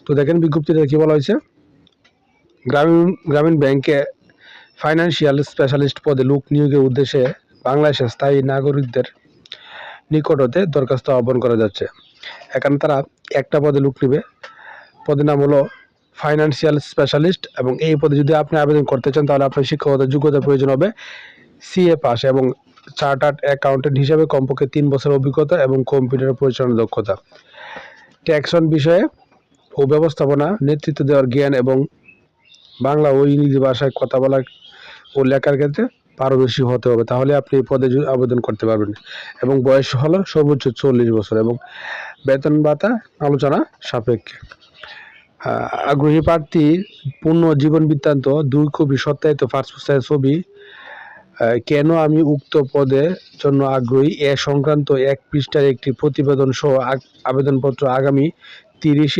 তো দেখেন বিজ্ঞপ্তিটা কি বলা হয়েছে, গ্রামীণ ব্যাংকে ফাইন্যান্সিয়াল স্পেশালিস্ট পদে লোক নিয়োগের উদ্দেশ্যে বাংলাদেশের স্থায়ী নাগরিকদের নিকট হতে দরখাস্ত আহ্বান করা যাচ্ছে। এখানে তারা একটা পদে লোক নেবে, পদের নাম হলো ফাইন্যান্সিয়াল স্পেশালিস্ট, এবং এই পদে যদি আপনি আবেদন করতে চান তাহলে আপনার শিক্ষাগত যোগ্যতার প্রয়োজন হবে সিএ পাস এবং চার্টার্ড অ্যাকাউন্টেন্ট হিসাবে কমপক্ষে 3 বছর অভিজ্ঞতা এবং কম্পিউটার পরিচালনার দক্ষতা। ট্যাক্সন বিষয়ে ও ব্যবস্থাপনা নেতৃত্ব দেওয়ার জ্ঞান এবং বাংলা ও ইংরেজি ভাষায় কথা বলা ও লেখার ক্ষেত্রে পারদর্শী হতে হবে, তাহলে আপনি এই পদে আবেদন করতে পারবেন। এবং বয়স হলো সর্বোচ্চ 40 বছর এবং বেতন ভাতা আলোচনা সাপেক্ষে। আগ্রহী প্রার্থী পূর্ণ জীবন বৃত্তান্ত 2 কপি সত্যায়িত পাসপোর্ট সাইজ ছবি, কেন আমি উক্ত পদের জন্য আগ্রহী এ সংক্রান্ত 1 পৃষ্ঠার একটি প্রতিবেদন সহ আবেদনপত্র আগামী 30